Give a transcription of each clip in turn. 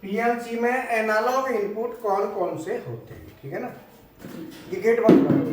PLC में analogue input कौन कौन से होते हैं, ठीक है ना। ये गेट बंद कर दो।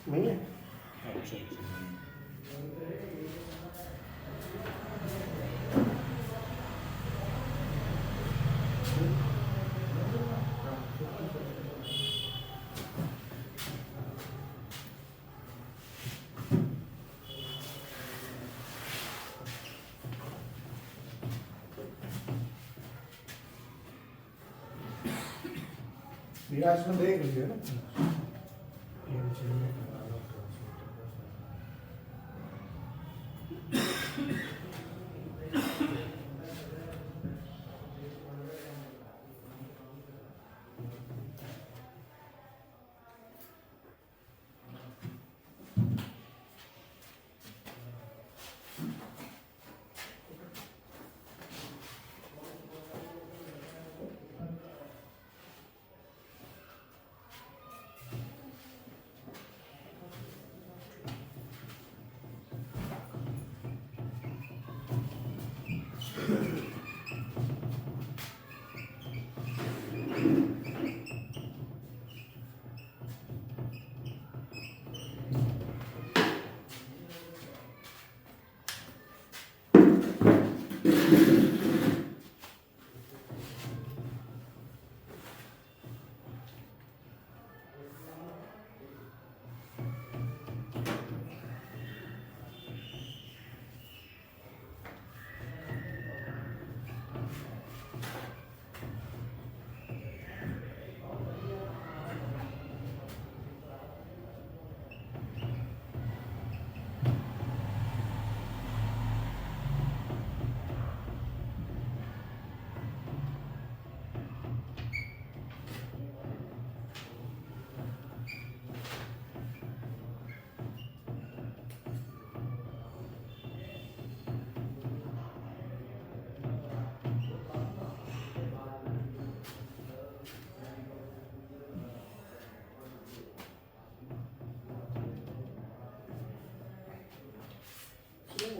नहीं है। अच्छा विराज में देख लीजिए ना।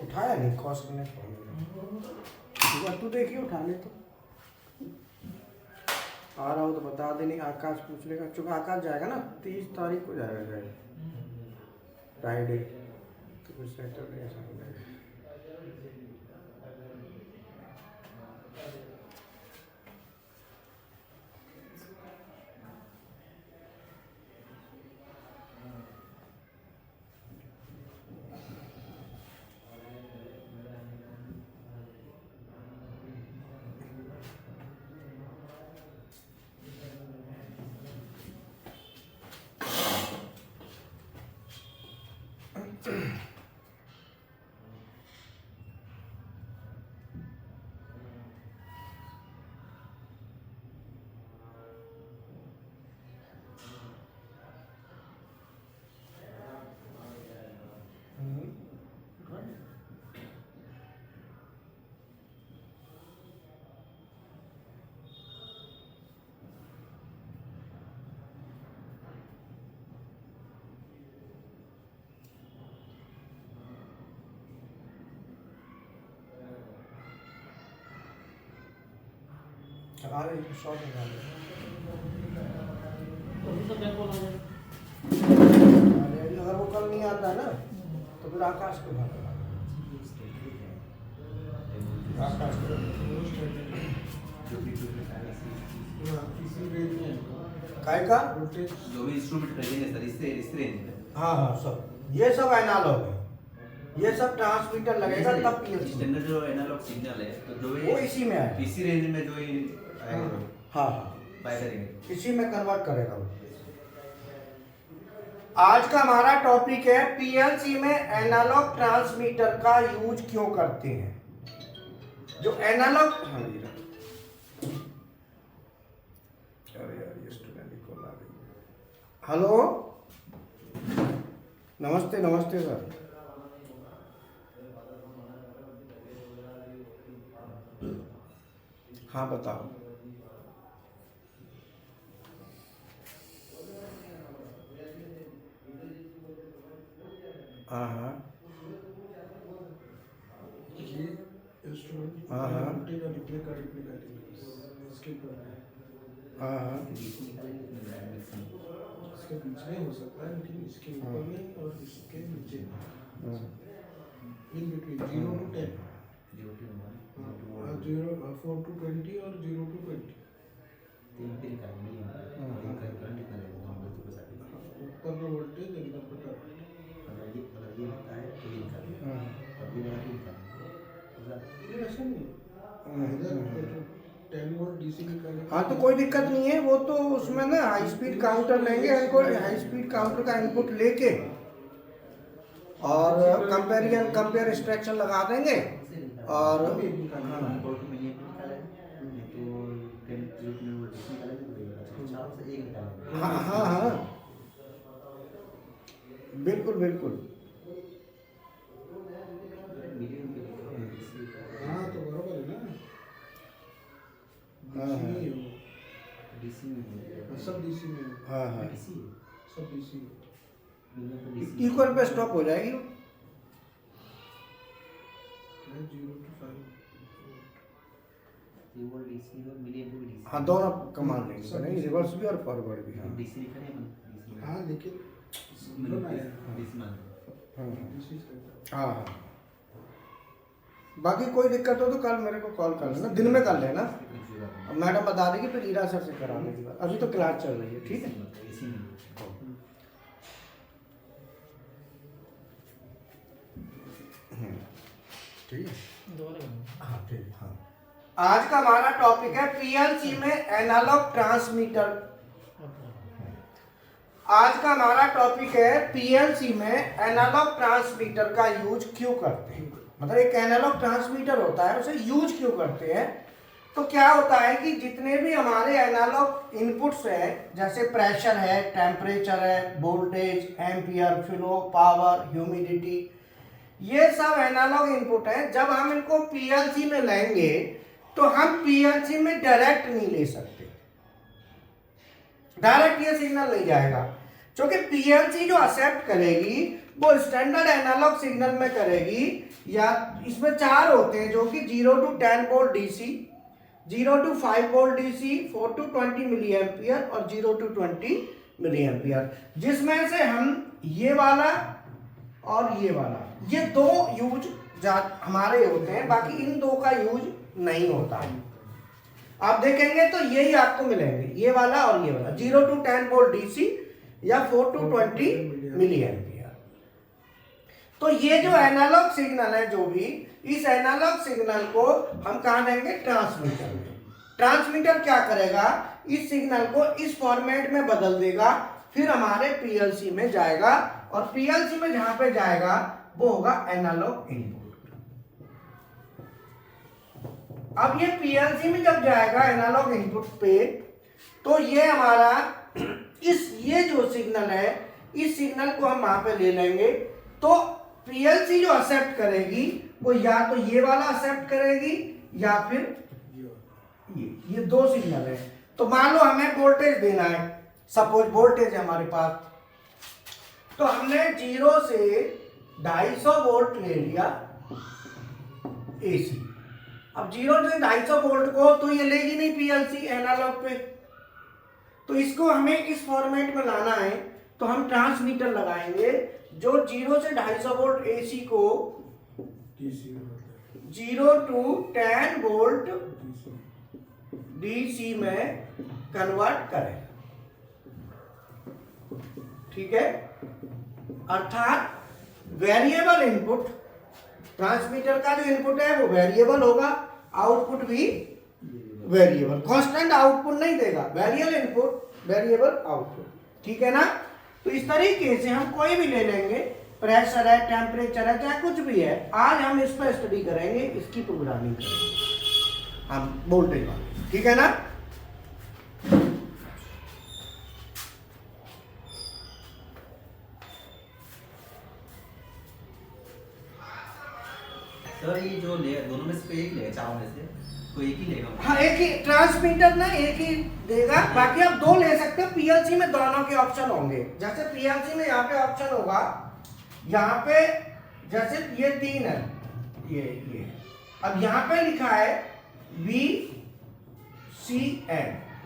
उठाया नहीं, कॉस्ट में तू देखिए उठा ले तो। आ रहा हो तो बता देनी। आकाश पूछ लेगा, चूंकि आकाश जाएगा ना 30 तारीख को जाएगा फ्राइडे, तो कुछ सैटरडे संडे। आ रही है 100 लगा दे। अगर वो कल नहीं आता है ना तो फिर आकाश को भाग आकाश को काय का जो भी इंस्ट्रूमेंट रहेंगे सर इस रेंज में। हाँ हाँ सब ये सब एनालॉग है, ये सब ट्रांसमीटर लगेगा तब पीएलसी स्टैंडर्ड जो एनालॉग सिग्नल है तो जो वो इसी में है। इसी रेंज में जो ये आएगा हाँ हाँ बाय करेंगे इसी में कन्वर्ट करेगा वो। आज का हमारा टॉपिक है पीएलसी में एनालॉग ट्रांसमीटर का यूज क्यों करते हैं। जो एनालॉग हेलो नमस्ते नमस्ते सर। हाँ बताओ। हाँ हाँ ये इंस्ट्रूमेंट हाँ हाँ रिप्ले कर इसके ऊपर हाँ हाँ इसके बीच में हो सकता है लेकिन इसके ऊपर नहीं और इसके नीचे इन बिटवीन 0 to 10 0 4 to 20 और 0 to 20 ऊपर का वोल्टेज अंदर का करंट ऐसा नहीं इधर 10 वोल्ट डीसी निकालना। हाँ तो कोई दिक्कत नहीं है, वो तो उसमें ना हाई स्पीड काउंटर लेंगे, हमको हाई स्पीड काउंटर का इनपुट लेके और कंपेयर इंस्ट्रक्शन लगा देंगे और हाँ हाँ हाँ बिल्कुल बिल्कुल। हाँ तो बराबर है ना हाँ हाँ डीसी में सब डीसी में हाँ हाँ सब डीसी इक्वल पे स्टॉप हो जाएगी वो। 0 to 5 हाँ दोनों कमांड लेंगे तो नहीं, रिवर्स भी और फॉरवर्ड भी। हाँ डीसी लिखा है हाँ लेकिन हाँ डीसी से हाँ हाँ बाकी कोई दिक्कत हो तो कल मेरे को कॉल कर लेना, दिन में कर लेना, मैडम बता देगी फिर ईरा सर से करा देगी। अभी तो क्लास चल रही है, ठीक है। ठीक है हाँ ठीक हाँ। आज का हमारा टॉपिक है पीएलसी में एनालॉग ट्रांसमीटर। आज का हमारा टॉपिक है पीएलसी में एनालॉग ट्रांसमीटर का यूज क्यों करते हैं, मतलब एक एनालॉग ट्रांसमीटर होता है उसे यूज क्यों करते हैं। तो क्या होता है कि जितने भी हमारे एनालॉग इनपुट्स हैं जैसे प्रेशर है, टेम्परेचर है, voltage, ampere, flow, power, humidity, ये सब एनालॉग इनपुट है। जब हम इनको पीएलसी में लेंगे तो हम पीएलसी में डायरेक्ट नहीं ले सकते, डायरेक्ट ये सिग्नल नहीं जाएगा क्योंकि पीएलसी जो एक्सेप्ट करेगी वो स्टैंडर्ड एनालॉग सिग्नल में करेगी। या इसमें 4 होते हैं जो कि 0 to 10 volt DC, 0 to 5 volt DC, 4 to 20 milli ampere और 0 to 20 मिली एम्पियर, जिसमें से हम ये वाला और ये वाला, ये 2 यूज हमारे होते हैं, बाकी इन 2 का यूज नहीं होता है। आप देखेंगे तो यही आपको मिलेंगे, ये वाला और ये वाला, 0 to 10 वोल्ट डीसी या 4 to 20 मिली एम्पियर। तो ये जो एनालॉग सिग्नल है, जो भी इस एनालॉग सिग्नल को हम कहाँ देंगे, ट्रांसमीटर में। ट्रांसमीटर क्या करेगा, इस सिग्नल को इस फॉर्मेट में बदल देगा, फिर हमारे पीएलसी में जाएगा और पीएलसी में जहां पे जाएगा वो होगा एनालॉग इनपुट। अब ये पीएलसी में जब जाएगा एनालॉग इनपुट पे तो ये हमारा ये जो सिग्नल है, इस सिग्नल को हम वहां पे ले लेंगे। तो पीएलसी जो एक्सेप्ट करेगी वो या तो ये वाला एक्सेप्ट करेगी या फिर ये 2 सिग्नल है। तो मान लो हमें वोल्टेज देना है, सपोज वोल्टेज है हमारे पास, तो हमने 0 से 250 वोल्ट ले लिया एसी, अब 0 से 250 वोल्ट को तो ये लेगी नहीं पीएलसी एनालॉग पे, तो इसको हमें इस फॉर्मेट में लाना है, तो हम ट्रांसमीटर लगाएंगे जो 0 से 250 वोल्ट एसी को डीसी में बदले 0 to 10 वोल्ट डीसी डीसी में कन्वर्ट करें। ठीक है, अर्थात वेरिएबल इनपुट, ट्रांसमीटर का जो इनपुट है वो वेरिएबल होगा, आउटपुट भी वेरिएबल, कांस्टेंट आउटपुट नहीं देगा, वेरिएबल इनपुट वेरिएबल आउटपुट। ठीक है ना। तो इस तरीके से हम कोई भी ले लेंगे, प्रेशर है, टेम्परेचर है, चाहे कुछ भी है, आज हम इस पर स्टडी करेंगे, इसकी प्रोग्रामिंग करेंगे हम वोल्टेज वाली। ठीक है ना। सर ये जो ले दोनों में से कोई एक लेगा, चारों में से कोई एक ही लेगा? हाँ, एक ही ट्रांसमीटर ना एक ही देगा, बाकी आप दो ले सकते हो। पीएलसी में दोनों के ऑप्शन होंगे, जैसे पीएलसी में यहाँ पे ऑप्शन होगा, यहाँ पे जैसे ये 3 है, ये अब यहाँ पे लिखा है VCN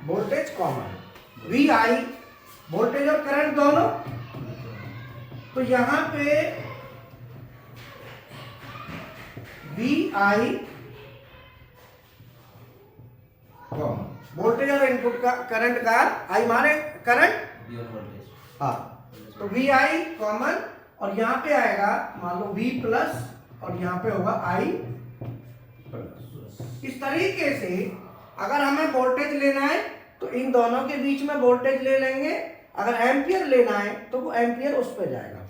voltage common, VI voltage और करंट दोनों, तो यहाँ पे VI वोल्टेज और इनपुट का करंट का आई माने करंट, वोल्टेज। हाँ, तो VI कॉमन और यहाँ पे आएगा मान लो V प्लस और यहाँ पे होगा I प्लस। इस तरीके से अगर हमें वोल्टेज लेना है तो इन दोनों के बीच में वोल्टेज ले लेंगे, अगर एम्पियर लेना है तो वो एम्पियर उस पे जाएगा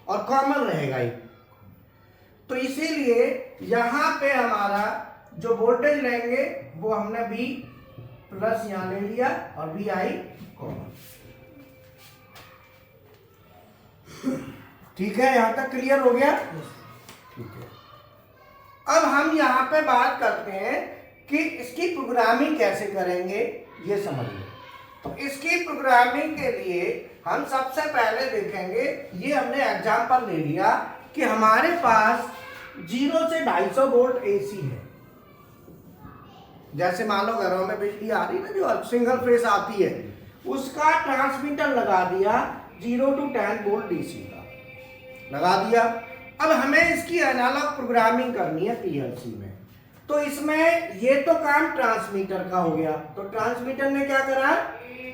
और कॉमन रहेगा ही। तो इसीलिए यहाँ पे हमारा जो वोल्टेज लेंगे वो हमने V प्लस यहाँ ले लिया और VI कॉमन। ठीक है, यहां तक क्लियर हो गया। ठीक है, अब हम यहाँ पे बात करते हैं कि इसकी प्रोग्रामिंग कैसे करेंगे, ये समझिए। तो इसकी प्रोग्रामिंग के लिए हम सबसे पहले देखेंगे, ये हमने एग्जांपल ले लिया कि हमारे पास 0 से 250 वोल्ट एसी है। जैसे मान लो घरों में बिजली आ रही है ना, जो सिंगल फेस आती है, उसका ट्रांसमीटर लगा दिया 0 to 10 वोल्ट डीसी का लगा दिया। अब हमें इसकी एनालॉग प्रोग्रामिंग करनी है पीएलसी में, तो इसमें ये तो काम ट्रांसमीटर का हो गया। तो ट्रांसमीटर ने क्या करा,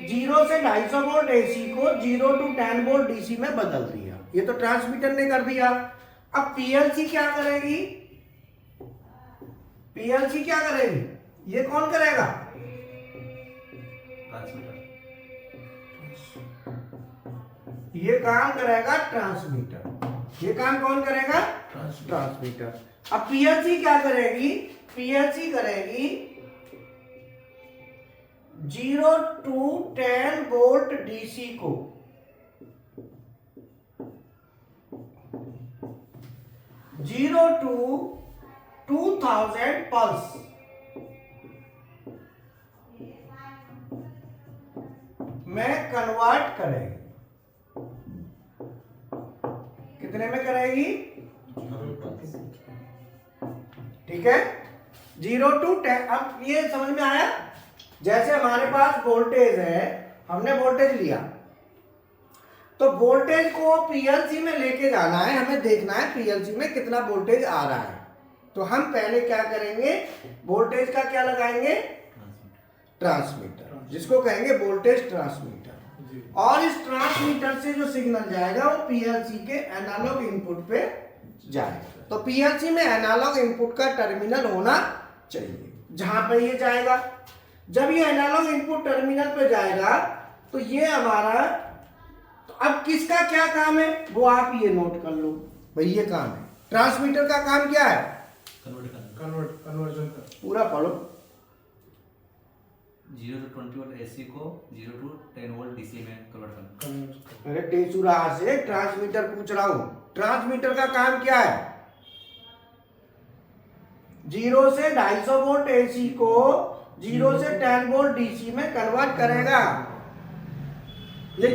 0 से 250 वोल्ट एसी को 0 to 10 वोल्ट डीसी में बदल दिया, ये तो ट्रांसमीटर ने कर दिया। अब पीएलसी क्या करेगी, पीएलसी क्या करेगी, ये कौन करेगा, ट्रांसमीटर। ये काम करेगा ट्रांसमीटर, ये काम कौन करेगा, ट्रांसमीटर। अब पीएलसी क्या करेगी, पीएलसी करेगी 0 to 10 वोल्ट डीसी को 0 to 2000 पल्स में कन्वर्ट करेगी। कितने में करेगी, ठीक है, 0 to 10। अब ये समझ में आया, जैसे हमारे पास वोल्टेज है, हमने वोल्टेज लिया, तो वोल्टेज को पीएलसी में लेके जाना है, हमें देखना है पीएलसी में कितना वोल्टेज आ रहा है। तो हम पहले क्या करेंगे, वोल्टेज का क्या लगाएंगे, ट्रांसमीटर, जिसको कहेंगे वोल्टेज ट्रांसमीटर। और इस ट्रांसमीटर से जो सिग्नल जाएगा वो पीएलसी के एनालॉग इनपुट पे जाएगा। तो पीएलसी में एनालॉग इनपुट का टर्मिनल होना चाहिए जहां पे ये जाएगा। जब ये एनालॉग इनपुट टर्मिनल पे जाएगा तो ये हमारा, तो अब किसका क्या काम है वो आप ये नोट कर लो भाई, ये काम है ट्रांसमीटर का। काम क्या है, कन्वर्जन का पूरा पढ़ो। 0 to 20 वोल्ट एसी को 0 to 10 वोल्ट डीसी में कन्वर्ट करना। अरे टेचुरा से ट्रांसमीटर पूछ रहा हूं, ट्रांसमीटर का काम क्या है, 0 से 250 वोल्ट एसी को 0 से 10 वोल्ट डीसी में कन्वर्ट करेगा। ये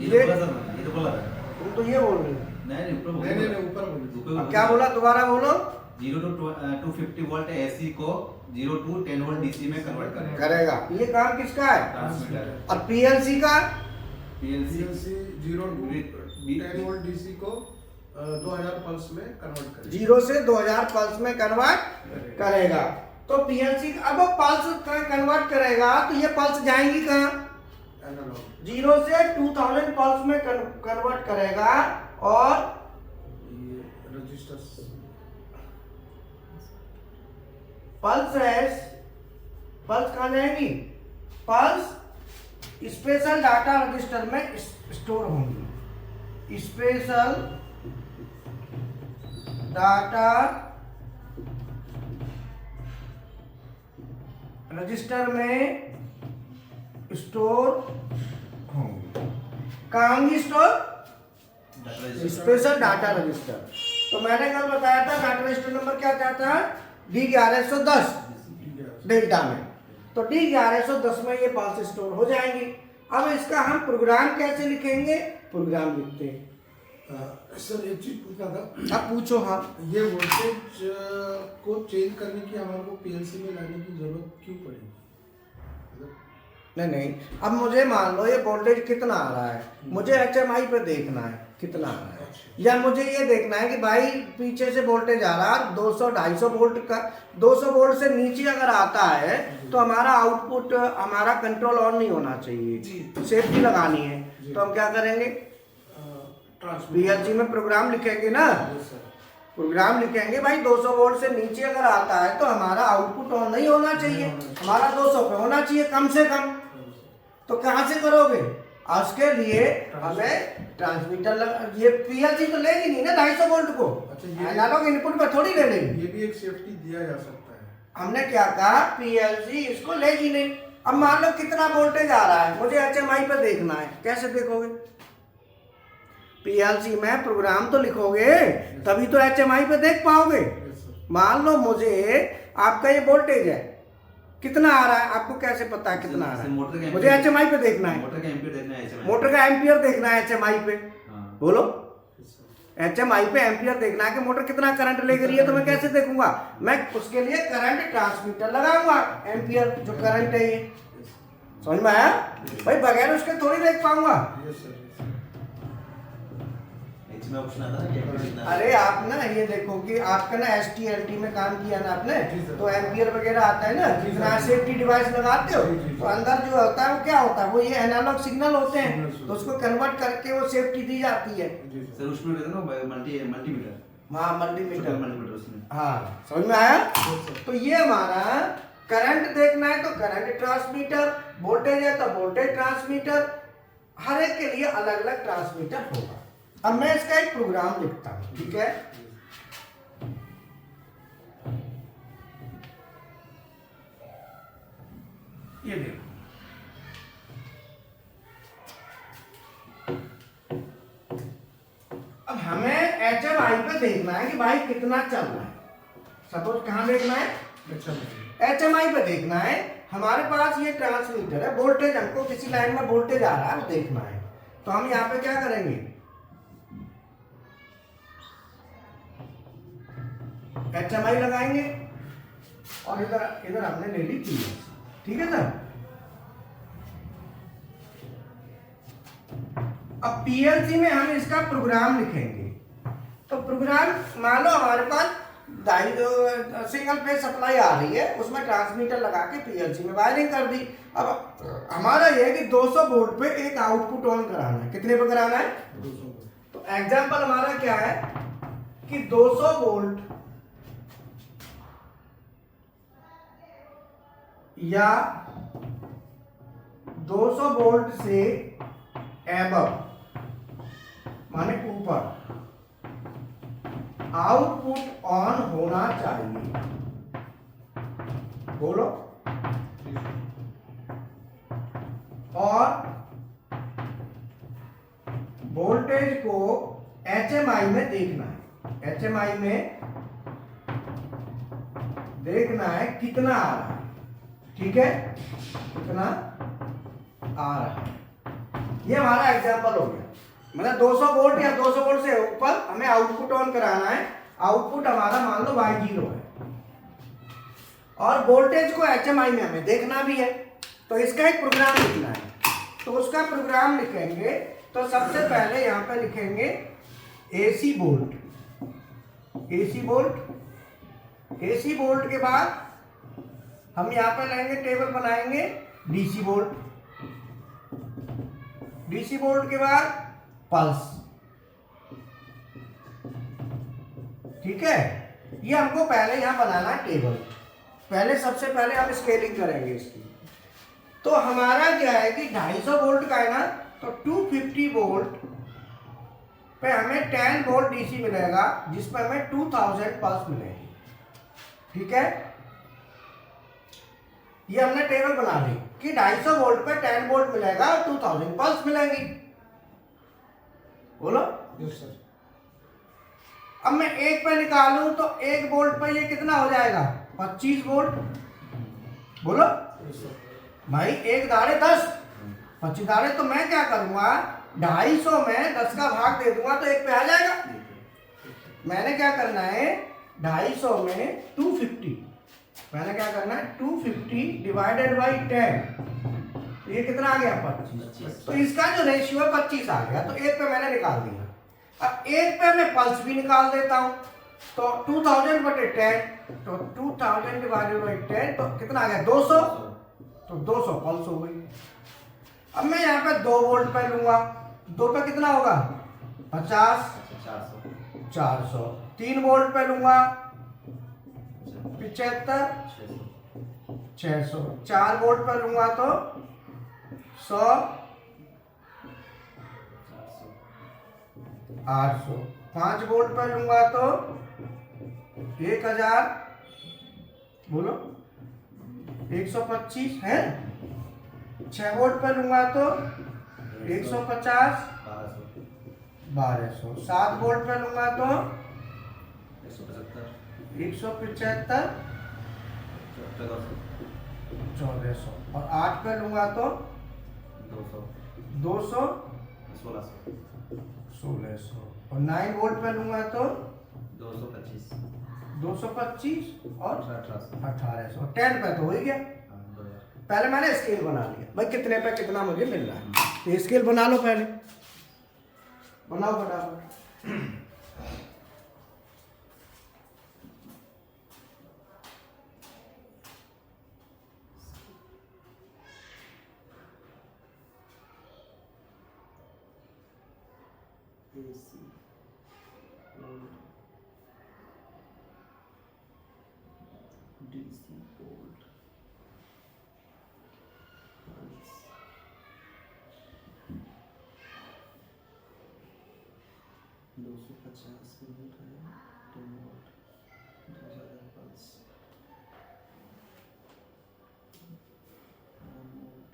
ये तो बोला तुम तो ये बोल रहे हो, नहीं ऊपर नहीं ऊपर बोलो। अब क्या बोला, दोबारा बोलो। 0 टू 250 वोल्ट एसी को 0 टू 10 वोल्ट डीसी में कन्वर्ट करेगा। करेगा। ये काम किसका है? ट्रांसमीटर। और पीएलसी का? PLC PLC 0 to 10 volt DC को 2000 पल्स में कन्वर्ट करेगा। 0 से 2000 पल्स में कन्वर्ट करेगा। तो पीएलसी अब वो पल्स कन्वर्ट करेगा तो ये पल्स जाएंगी कहाँ? एनालॉग 0 से 2000 पल्स में कन्वर्ट करेगा और ये रजिस्टर्स पल्स कहाँ जाएंगी? पल्स स्पेशल डाटा रजिस्टर में स्टोर होंगी। स्पेशल डाटा रजिस्टर में स्टोर होंगी। कहाँ होंगी स्टोर? Special data register. तो मैंने कल बताया था डाटा रजिस्टर नंबर क्या चाहता है? D1110 डेल्टा में। तो D1110 में ये पल्स स्टोर हो जाएंगी। अब इसका हम प्रोग्राम कैसे लिखेंगे? प्रोग्राम लिखते हैं। सर एक चीज पूछना था, अब पूछो। हाँ, ये वोल्टेज को चेंज करने की हमारे को पीएलसी में लाने की जरूरत क्यों पड़ेगी? नहीं, अब मुझे मान लो ये वोल्टेज कितना आ रहा है, मुझे HMI पे देखना है कितना आ रहा है, या मुझे ये देखना है कि भाई पीछे से वोल्टेज आ रहा है 200-250 वोल्ट का। 200 वोल्ट से नीचे अगर आता है तो हमारा आउटपुट, हमारा कंट्रोल ऑन नहीं होना चाहिए, सेफ्टी लगानी है। तो हम क्या करेंगे? पीएलसी में प्रोग्राम लिखेंगे ना, प्रोग्राम लिखेंगे भाई 200 वोल्ट से नीचे अगर आता है तो हमारा आउटपुट ऑन नहीं होना चाहिए, हमारा 200 पे होना चाहिए कम से कम। तो कहाँ से करोगे? उसके लिए हमें ट्रांसमीटर ये पीएलसी तो लेगी नहीं ना 250 वोल्ट को, एनालॉग इनपुट पर थोड़ी ले लेगी। ये भी एक सेफ्टी दिया जा सकता है। हमने क्या कहा? पीएलसी इसको लेगी नहीं। अब मान लो कितना वोल्टेज आ रहा है, मुझे HMI पे देखना है, कैसे देखोगे? पीएलसी में प्रोग्राम तो लिखोगे तभी तो HMI पे देख पाओगे। मान लो मुझे आपका ये वोल्टेज है, कितना आ रहा है आपको कैसे पता है कितना आ रहा है? मुझे HMI पे देखना है, मोटर का एम्पीयर देखना है HMI। मोटर का एम्पियर देखना है HMI पे। हाँ। बोलो, HMI पे एम्पियर देखना है कि मोटर कितना करंट ले रही है, तो मैं कैसे देखूंगा? मैं उसके लिए करंट ट्रांसमीटर लगाऊंगा, एम्पियर जो करंट है ये। समझ में आया भाई? बगैर उसके थोड़ी देख पाऊंगा। इसमें ऑप्शन आता है कि कितना। अरे आप ना ये देखो कि आपका ना STLT में काम किया ना आपने, तो एम्पियर वगैरह आता है ना, जितना सेफ्टी डिवाइस लगाते हो तो अंदर जो होता है वो क्या होता है? वो ये एनालॉग सिग्नल होते हैं, तो उसको कन्वर्ट करके वो सेफ्टी दी जाती है। सर उसमें कहते हैं ना मल्टीमीटर। हाँ, मल्टीमीटर। मल्टीमीटर उसमें। हाँ, समझ में आया? तो ये हमारा करंट देखना है तो करंट ट्रांसमीटर, वोल्टेज है तो वोल्टेज ट्रांसमीटर, हर एक के लिए अलग अलग ट्रांसमीटर होगा। अब मैं इसका एक प्रोग्राम लिखता हूं, ठीक है? ये देखो, अब हमें HMI पे देखना है कि भाई कितना चल रहा है। सपोज कहां देखना है? HMI पे देखना है। हमारे पास ये ट्रांसमीटर है, वोल्टेज हमको किसी लाइन में वोल्टेज आ रहा है वो देखना है। तो हम यहाँ पे क्या करेंगे? HMI लगाएंगे और इधर हमने ले ली पीएलसी, ठीक है सर? अब पीएलसी में हम इसका प्रोग्राम लिखेंगे। तो प्रोग्राम मान लो हमारे पास सिंगल फेज सप्लाई आ रही है, उसमें ट्रांसमीटर लगा के पीएलसी में वायरिंग कर दी। अब हमारा ये है कि 200 वोल्ट पे एक आउटपुट ऑन कराना है। कितने पे कराना है? 200। तो एग्जांपल हमारा क्या है कि 200 वोल्ट या 200 वोल्ट से एबव माने ऊपर आउटपुट ऑन होना चाहिए। बोलो। और वोल्टेज को HMI में देखना है। HMI में देखना है कितना आ रहा है, ठीक है? कितना आ रहा है, ये हमारा एग्जांपल हो गया। मतलब 200 वोल्ट या 200 वोल्ट से ऊपर हमें आउटपुट ऑन कराना है। आउटपुट हमारा मान लो Y0 है और वोल्टेज को HMI में हमें देखना भी है, तो इसका एक प्रोग्राम लिखना है। तो उसका प्रोग्राम लिखेंगे तो सबसे पहले यहाँ पे लिखेंगे AC volt, AC volt, AC volt के बाद हम यहाँ पे लेंगे टेबल बनाएंगे DC वोल्ट, DC वोल्ट के बाद पल्स। ठीक है, ये हमको पहले यहां बनाना है टेबल। पहले सबसे पहले हम स्केलिंग करेंगे इसकी। तो हमारा क्या है कि 250 वोल्ट का है ना, तो 250 वोल्ट पे हमें 10 वोल्ट डीसी मिलेगा, जिसमें हमें 2000 पल्स मिलेगी। ठीक है, ये हमने टेबल बना ली कि 250 वोल्ट पे 10 वोल्ट मिलेगा और 2000 पल्स मिलेंगी। बोलो। Yes sir. अब मैं एक पे निकालूं तो 1 वोल्ट पे ये कितना हो जाएगा? 25 वोल्ट। बोलो भाई, एक दाड़े 10, 25 दाड़े, तो मैं क्या करूंगा, 250 में 10 का भाग दे दूंगा तो एक पे आ जाएगा। मैंने क्या करना है, 250 में 250, मैंने क्या करना है 250 डिवाइडेड बाई 10, ये कितना आ गया? 25। तो इसका जो रेशियो है 25 आ गया, तो एक पे मैंने निकाल दिया। अब एक पे मैं पल्स भी निकाल देता हूं, तो 2000 बटे 10, तो 2000 डिवाइडेड बाई 10, तो कितना आ गया? 200, तो 200 पल्स हो गई। अब मैं यहाँ पे 2 वोल्ट पे लूंगा, 2 पे कितना होगा? 50, 400। 3 वोल्ट पे लूंगा 75, 600। 4 वोल्ट पे लूंगा तो 100, 800। 5 वोल्ट पे लूंगा तो 1000, बोलो 125 है। 6 वोल्ट पे लूंगा तो 150, 1200। 7 वोल्ट पे लूंगा तो 175, 1400। और 8 पे लूंगा तो 200, 1600। और 9 वोल्ट पे लूंगा तो 225 और 1800। 10 पे तो हो ही गया। पहले मैंने स्केल बना लिया भाई, कितने पे कितना मुझे मिल रहा है, तो स्केल बना लो, पहले बनाओ फटाफट। AC volt, DC volt, pulse, 250 volt है, 10 वोल्ट, 2000 पल्स, 1 वोल्ट,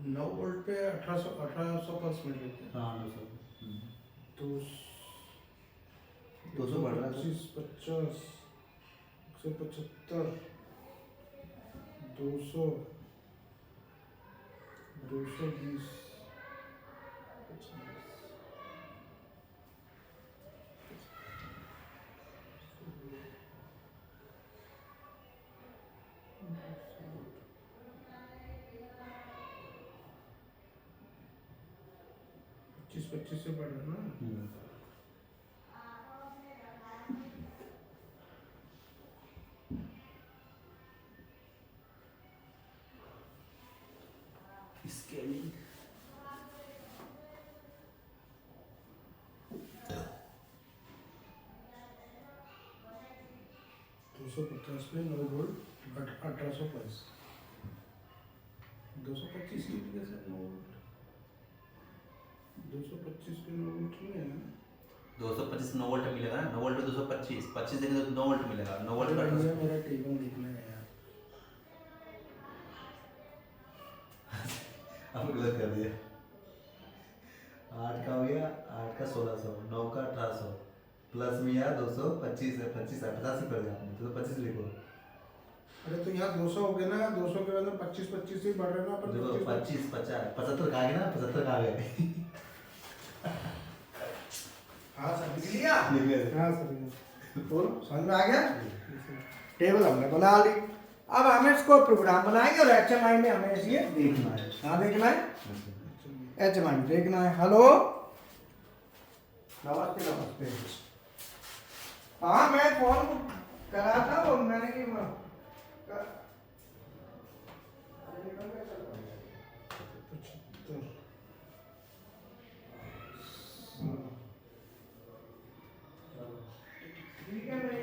नौ वोल्ट पे 1800 पल्स मिल रही है। हाँ, 200 बढ़ रहा है। 50, 175, 200, 220, 50, पच्चीस से बढ़ रहा है ना। स्केलिंग 250 में 9 वोल्ट, 1800 प्लस 225 की वजह से 9 वोल्ट, 225 पे 9 वोल्ट नहीं है ना। 225 9 वोल्ट मिलेगा ना, 9 वोल्ट पे 225, 25 देंगे तो 9 वोल्ट मिलेगा, 9 वोल्ट अरे का भैया मेरा टेबल देखना है यार। अब गलत कर दिया। 8 का हो गया, 8 का 1600, 9 का 1800 प्लस में यार 225 है, 25 है, 85 कर दिया आपने, तो 25 लिखो। अरे तो यहाँ 200 हो गया ना, 200 के बाद 25 से बढ़ रहे ना अपन। देखो 25 50 75 कहाँ गए ना, 75 कहाँ गए। हाँ सर लिख लिया। लिख लिया। हाँ सर। बोलो समझ में आ गया। टेबल हमने बना ली, अब हमें इसको प्रोग्राम बनाएंगे और HMI में हमें ये देखना है। कहाँ देखना है? HMI में देखना है। हेलो नमस्ते नमस्ते। हाँ मैं फोन करा था, वो मैंने कि ठीक है मैं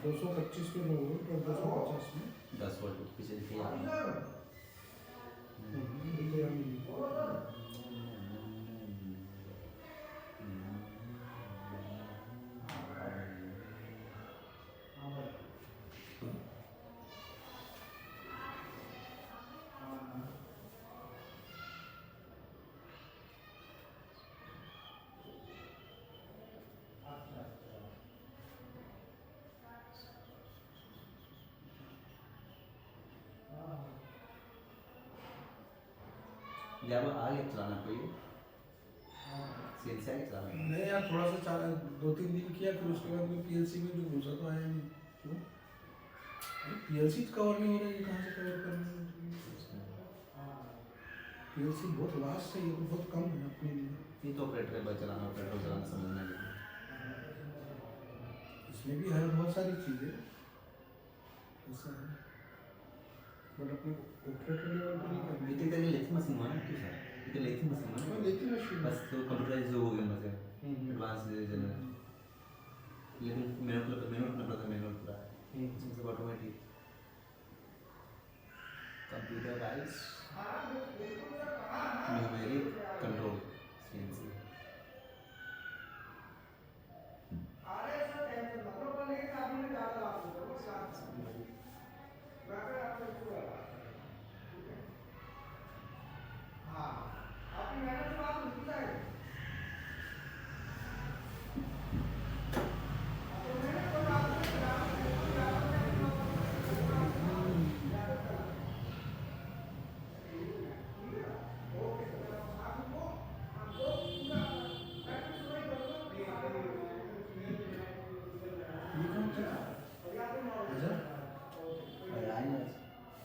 225 पे लोग और 250 में 10 वोल्ट पीछे लिखिए। जब आगे चलाना कोई सेल से आगे चलाना। नहीं यार थोड़ा सा 2-3 दिन किया, फिर उसके बाद में पीएलसी में जो घुसा तो आया नहीं। क्यों पीएलसी कवर नहीं हो रहा है, कहाँ से कवर करना है? पीएलसी बहुत वास्ट है, ये तो बहुत कम है अपने लिए। ये तो ऑपरेटर पर चलाना, ऑपरेटर चलाना समझना है। इसमें भी है बहुत सारी चीज़ें ऐसा है, बट अपने ऑपरेटर लेवल पर नहीं करना। लेकिन तेरे लेथी मशीन हुआ ना, क्यों सर ये लेथी मशीन हुआ ना, लेकिन मशीन बस तो कंप्यूटराइज हो गया मतलब एडवांस जनरल। लेकिन मैनुअल में पता मैनुअल पूरा है, इसमें सब automatic computerize numeric control CNC.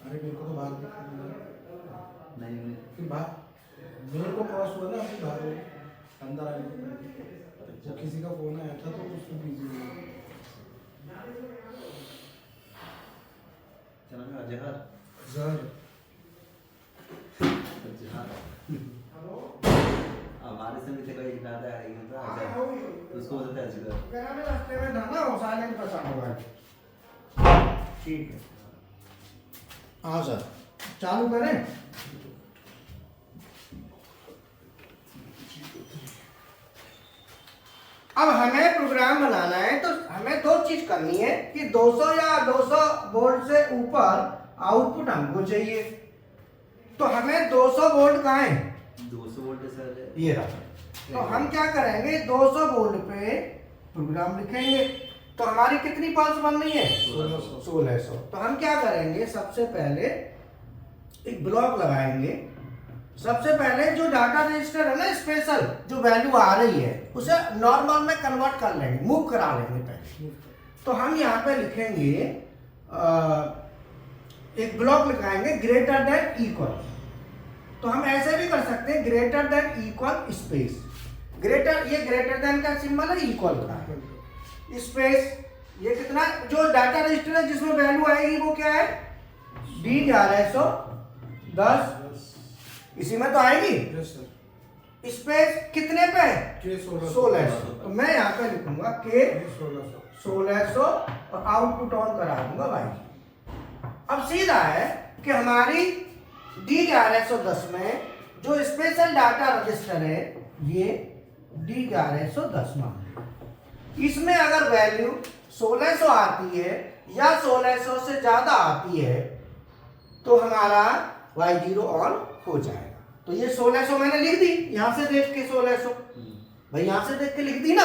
अरे मेरे को तो बाहर दिखा नहीं फिर बाहर मेरे को क्रॉस हुआ ना, अभी बाहर अंदर आने के पहले तो किसी का फोन आया था तो उसको बिजी हो गया। चला जहर जहर हमारे से भी कोई ज्यादा है लेकिन तो अजय उसको बोलते हैं अजगर। मेरा भी रास्ते में था ना, वो साइलेंट पे चालू है। ठीक है हाँ सर चालू करें। अब हमें प्रोग्राम बनाना है तो हमें दो चीज करनी है कि 200 या 200 वोल्ट से ऊपर आउटपुट हमको चाहिए। तो हमें 200 वोल्ट कहाँ है? 200 वोल्ट सर ये रहा। तो हम क्या करेंगे 200 वोल्ट पे प्रोग्राम लिखेंगे। तो हमारी कितनी पल्स बन रही है? 1600। तो हम क्या करेंगे, सबसे पहले एक ब्लॉक लगाएंगे। सबसे पहले जो डाटा रजिस्टर है ना स्पेशल, जो वैल्यू आ रही है उसे नॉर्मल में कन्वर्ट कर लेंगे, मूव करा लेंगे पहले। तो हम यहाँ पे लिखेंगे एक ब्लॉक लगाएंगे ग्रेटर देन इक्वल। तो हम ऐसे भी कर सकते हैं greater than equal space. Greater, ये ग्रेटर देन का सिंबल है, इक्वल का स्पेस ये कितना, जो डाटा रजिस्टर है जिसमें वैल्यू आएगी वो क्या है, D1110, इसी में तो आएगी। Yes sir. इस पे कितने पे, के 1600, तो मैं यहाँ पे लिखूंगा के 1600। 1600 और आउटपुट ऑन करा दूंगा भाई। अब सीधा है कि हमारी D1110 में जो स्पेशल डाटा रजिस्टर है ये D1110 मान लो। इसमें अगर वैल्यू 1600 आती है या 1600 से ज्यादा आती है तो हमारा Y0 ऑन हो जाएगा। तो ये 1600 मैंने लिख दी, यहां से देख के 1600 भाई यहां से देख के लिख दी ना,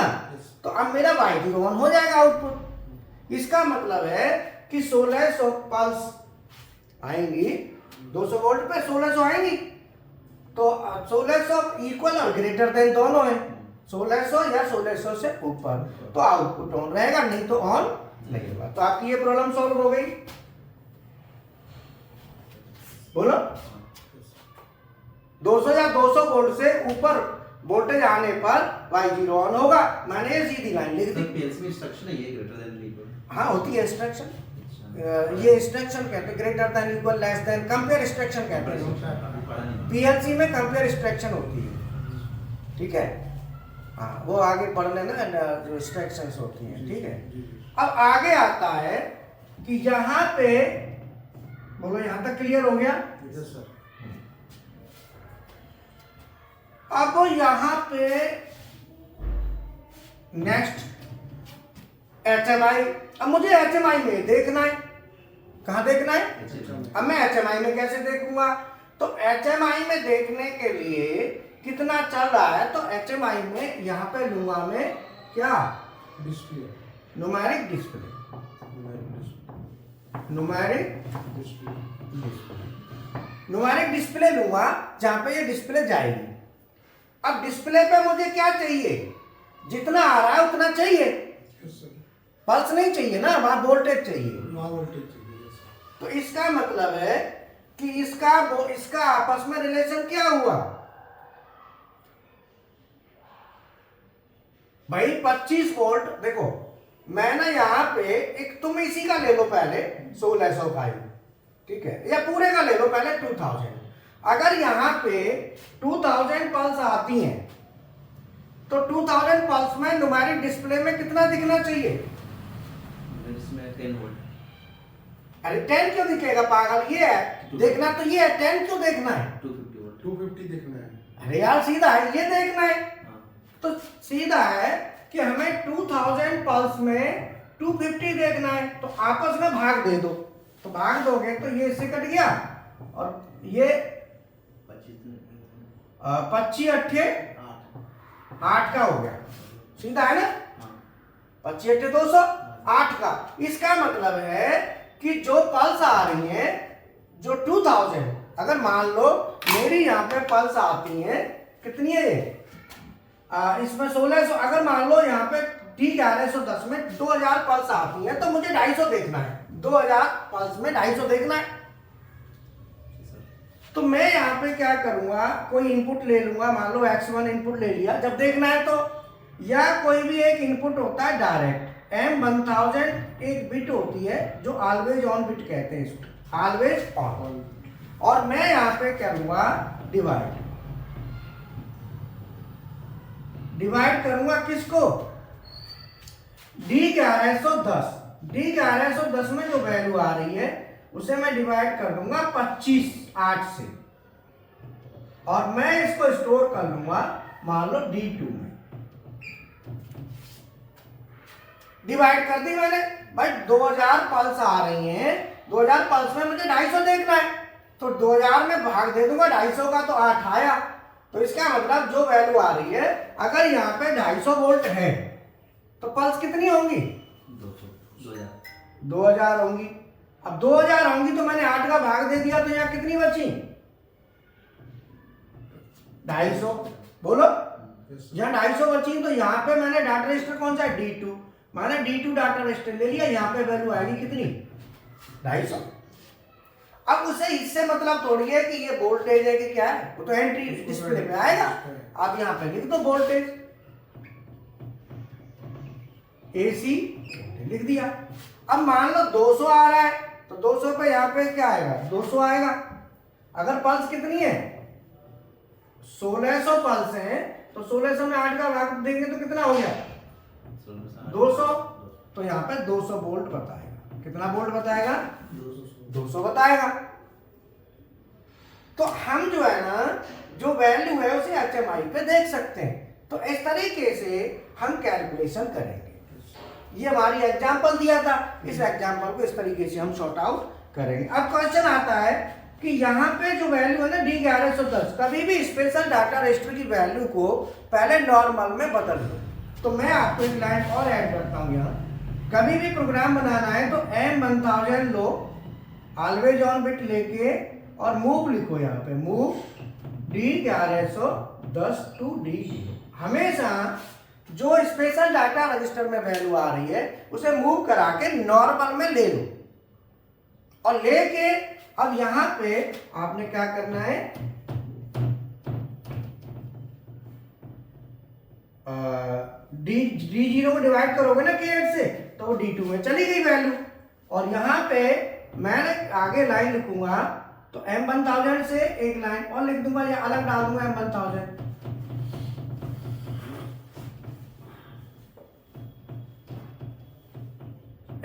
तो अब मेरा Y0 ऑन हो जाएगा आउटपुट। इसका मतलब है कि 1600 पल्स आएंगी, 200 वोल्ट पे 1600 आएंगी, तो 1600 इक्वल और ग्रेटर देन दोनों है, 1600 या 1600 से ऊपर, तो आउटपुट ऑन रहेगा, नहीं तो ऑन नहीं होगा। तो आपकी ये प्रॉब्लम सॉल्व हो गई। बोलो 200 या 200 वोल्ट से ऊपर वोल्टेज आने पर Y0 ऑन होगा। मैंने ये सीधी लाइन लिख दी। पीएलसी में इंस्ट्रक्शन है ये ग्रेटर देन इक्वल, हाँ होती है इंस्ट्रक्शन, ये इंस्ट्रक्शन कहते हैं, greater than equal less than, compare instruction कहते हैं। पीएलसी में कंपेयर इंस्ट्रक्शन होती है, ठीक है। हाँ वो आगे पढ़ लेना जो इंस्ट्रक्शंस होती हैं, ठीक है। अब आगे आता है कि यहाँ पे, बोलो यहाँ तक क्लियर हो गया। Yes sir. अब यहाँ पे नेक्स्ट HMI, अब मुझे HMI में देखना है, कहाँ देखना है, अब मैं HMI में कैसे देखूंगा, तो HMI में देखने के लिए कितना चल रहा है, तो HMI में यहाँ पे लूंगा मैं क्या, display, numeric display, numeric numeric display लूंगा जहां पे ये डिस्प्ले जाएगी। अब डिस्प्ले पे मुझे क्या चाहिए, जितना आ रहा है उतना चाहिए, यस सर। पल्स नहीं चाहिए ना, वहां वोल्टेज चाहिए। वहाँ वोल्टेज चाहिए। Yes sir. तो इसका मतलब है कि इसका आपस में रिलेशन क्या हुआ भाई, 25 वोल्ट। देखो मैं ना यहाँ पे एक, तुम इसी का ले लो पहले 1605, ठीक है, या पूरे का ले लो पहले 2000। अगर यहाँ पे 2000 पल्स आती हैं तो 2000 पल्स में न्यूमेरिक डिस्प्ले में कितना दिखना चाहिए, इसमें 10 वोल्ट। अरे 10 क्यों दिखेगा पागल, ये है देखना, तो ये है 10 क्यों देखना है, 250 वोल्ट। 250 देखना है। अरे यार सीधा है, ये देखना है। हाँ। तो सीधा है कि हमें 2000 पल्स में 250 देखना है, तो आपस में भाग दे दो, तो भाग दोगे तो ये इससे कट गया और ये 25 अट्ठे 8 का हो गया, सीधा है ना, 25 अट्ठे 200 8 का। इसका मतलब है कि जो पल्स आ रही है, जो 2000, अगर मान लो मेरी यहाँ पे पल्स आती है कितनी है, इसमें 1600, अगर मान लो यहाँ पे D1110 में 2000 पल्स आती है तो मुझे 250 देखना है, 2000 पल्स में 250 देखना है। तो मैं यहाँ पे क्या करूंगा, कोई इनपुट ले लूंगा, मान लो X1 इनपुट ले लिया जब देखना है तो, या कोई भी एक इनपुट होता है डायरेक्ट, M1000 एक बिट होती है जो ऑलवेज ऑन बिट कहते हैं इसको, ऑलवेज ऑन। और मैं यहाँ पे करूंगा डिवाइड करूंगा किसको, D1110, D1110 में जो वैल्यू आ रही है उसे मैं डिवाइड कर दूंगा 25 8 से, और मैं इसको स्टोर कर लूंगा मान लो D2 में। डिवाइड कर दी मैंने भाई, 2000 पल्स आ रही हैं, 2000 पल्स में मुझे 250 देखना है, तो 2000 में भाग दे दूंगा 250 का, तो 8 आया। तो इसका मतलब जो वैल्यू आ रही है, अगर यहाँ पे 250 वोल्ट है तो पल्स कितनी होंगी, 2000 होंगी। अब 2000 होंगी तो मैंने 8 का भाग दे दिया, तो यहाँ कितनी बची, 250। बोलो यहाँ 250 बची, तो यहाँ पे मैंने डाटा रजिस्टर कौन सा है, D2, मैंने D2 डाटा रजिस्टर ले लिया, यहाँ पे वैल्यू आएगी कितनी, 250। अब उसे इससे मतलब थोड़ी है कि ये वोल्टेज है कि क्या है, वो तो एंट्री डिस्प्ले पे आएगा। आप यहाँ पे लिख दो वोल्टेज, AC लिख दिया। अब मान लो 200 आ रहा है तो 200 पे यहाँ पे क्या आएगा, 200 आएगा। अगर पल्स कितनी है, 1600 पल्स है, तो 1600 में 8 का भाग देंगे तो कितना हो गया, 200। तो यहाँ पे 200 वोल्ट बताएगा। कितना वोल्ट बताएगा, 200 बताएगा। तो हम जो है ना, जो वैल्यू है उसे HMI पे देख सकते हैं। तो इस तरीके से हम कैलकुलेशन करेंगे। ये हमारी एग्जांपल दिया था, इस एग्जांपल को इस तरीके से हम सॉर्ट आउट करेंगे। अब क्वेश्चन आता है कि यहाँ पे जो वैल्यू है ना D1110, कभी भी स्पेशल डाटा रजिस्टर की वैल्यू को पहले नॉर्मल में बदल दो। तो मैं आपको एक लाइन और ऐड करता हूँ यहाँ, कभी भी प्रोग्राम बनाना है तो M1000 low, always on bit लेके और मूव लिखो। यहाँ पे मूव D1110 टू D0। हमेशा जो स्पेशल डाटा रजिस्टर में वैल्यू आ रही है उसे मूव करा के नॉर्मल में ले लो, और लेके अब यहां पे आपने क्या करना है, D0 को डिवाइड करोगे ना K8 से तो वो D2 में चली गई वैल्यू। और यहां पे मैंने आगे लाइन लिखूंगा तो M1000 से एक लाइन और लिख दूंगा या अलग डाल दूंगा M1000।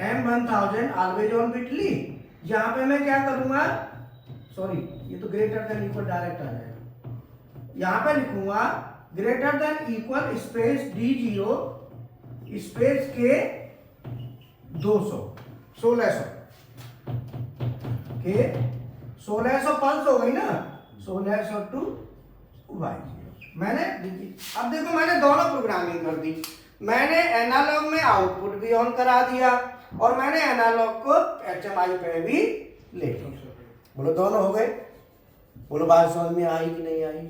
M1000 always on bit ली। यहां पे मैं क्या करूंगा, सॉरी ये तो ग्रेटर देन इक्वल डायरेक्ट आ जाएगा। यहां पे लिखूंगा greater than equal space D0 space के 200 1600 के 1600 पल्स हो गई ना, 1600 टू Y0। मैंने अब देखो मैंने दोनों प्रोग्रामिंग कर दी। मैंने एनालॉग में आउटपुट भी ऑन करा दिया और मैंने एनालॉग को HMI पे भी ले लिया। बोलो दोनों हो गए। बोलो बात समझ में आई कि नहीं आई।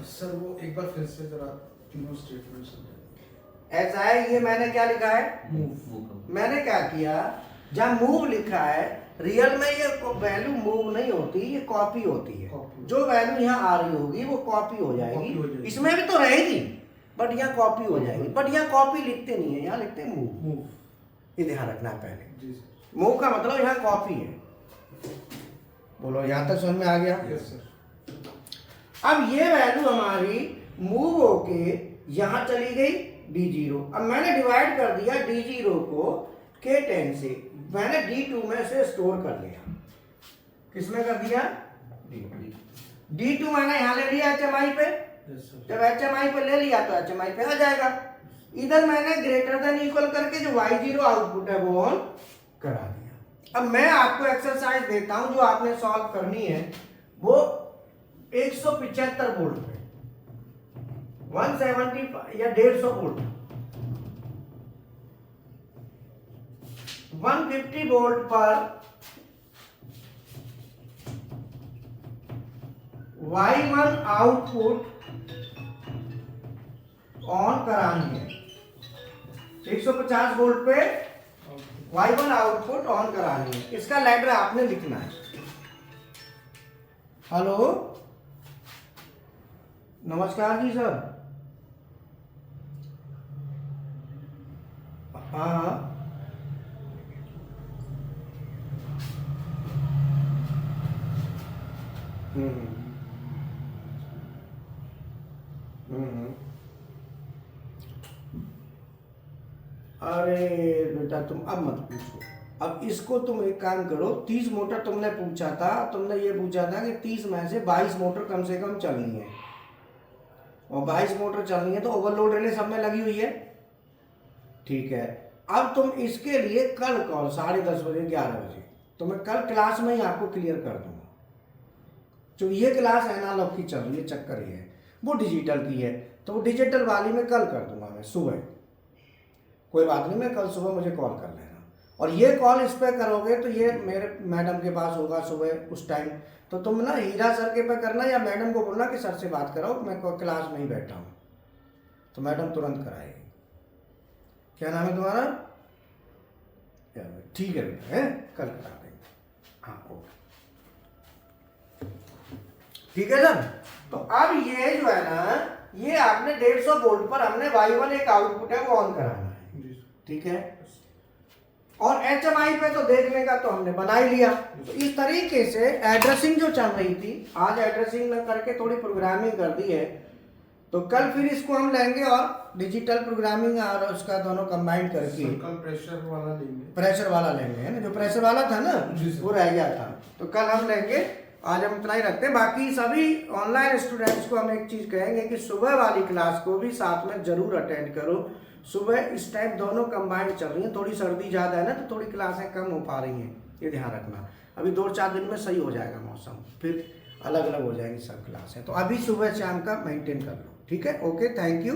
सर वो एक बार फिर से जरा तीनों स्टेटमेंट्स ऐसा है, ये मैंने क्या लिखा है, मूव। मैंने क्या किया, जब मूव लिखा है रियल में ये वैल्यू मूव नहीं होती, ये कॉपी होती है। जो वैल्यू यहाँ आ रही होगी वो कॉपी हो जाएगी। इसमें भी तो रहेगी बट यहाँ कॉपी हो जाएगी। बट यहाँ कॉपी लिखते नहीं है, यहाँ लिखते हैं मूव। ये ध्यान रखना पहले, मूव का मतलब यहाँ कॉपी है। बोलो यहाँ तक समझ में आ गया। Yes sir. अब ये वैल्यू हमारी मूव होके यहाँ चली गई D0। अब मैंने डिवाइड कर दिया D0 को K10 से, मैंने D2 में से स्टोर कर लिया। किसमें कर दिया, D2 मैंने यहाँ ले लिया HMI पे। जब HMI पे ले लिया तो HMI पे आ जाएगा। इधर मैंने ग्रेटर देन इक्वल करके जो Y0 आउटपुट है वो ऑन करा दिया। अब मैं आपको एक्सरसाइज देता हूं जो आपने सॉल्व करनी है, वो 175 वोल्ट पे 170 या 150 वोल्ट 150 वोल्ट पर Y1 आउटपुट ऑन करानी है। 150 वोल्ट पे Y1 आउटपुट ऑन करानी है। इसका लेटर आपने लिखना है। हेलो नमस्कार जी सर। हाँ अरे बेटा तुम अब मत पूछो। अब इसको तुम एक काम करो, 30 मोटर तुमने पूछा था, तुमने ये पूछा था कि 30 में से 22 मोटर कम से कम चलनी है, और 22 मोटर चलनी है तो ओवरलोड रिले सब में लगी हुई है। ठीक है, अब तुम इसके लिए कल कॉल 10:30 बजे 11 बजे तो मैं कल क्लास में ही आपको क्लियर कर दूंगा। जो ये क्लास एनालॉग की चल रही है, चक्कर ये है, वो डिजिटल की है, तो वो डिजिटल वाली में कल कर दूंगा मैं सुबह। कोई बात नहीं, मैं कल सुबह मुझे कॉल कर लेना। और ये कॉल इस पर करोगे तो ये मेरे मैडम के पास होगा सुबह उस टाइम, तो तुम ना हीरा सर के पे करना या मैडम को बोलना कि सर से बात कराओ, मैं क्लास में ही बैठा हूँ, तो मैडम तुरंत कराएगी। क्या नाम है तुम्हारा? ठीक है बेटा, है कल करा देंगे। हाँ ओके ठीक है सर। तो अब ये जो है ना ये आपने 150 वोल्ट पर हमने Y1 एक आउटपुट है वो ऑन कराना है, जी ठीक है। और HMI पे तो देखने का तो हमने बना ही लिया। तो इस तरीके से एड्रेसिंग जो चल रही थी, आज एड्रेसिंग न करके थोड़ी प्रोग्रामिंग कर दी है, तो कल फिर इसको हम लेंगे और डिजिटल प्रोग्रामिंग और उसका दोनों कंबाइन करके कल प्रेशर वाला लेंगे, प्रेशर वाला लेंगे, है ना। जो प्रेशर वाला था ना जी सर। वो रह गया था, तो कल हम लेंगे। आज हम इतना ही रखते हैं। बाकी सभी ऑनलाइन स्टूडेंट्स को हम एक चीज़ कहेंगे कि सुबह वाली क्लास को भी साथ में जरूर अटेंड करो। सुबह इस टाइम दोनों कंबाइंड चल रही हैं, थोड़ी सर्दी ज़्यादा है ना तो थोड़ी क्लासें कम हो पा रही हैं, ये ध्यान रखना। अभी 2-4 दिन में सही हो जाएगा मौसम, फिर अलग अलग हो जाएंगी सब क्लासें। तो अभी सुबह शाम का मेंटेन कर लो, ठीक है। Okay, thank you.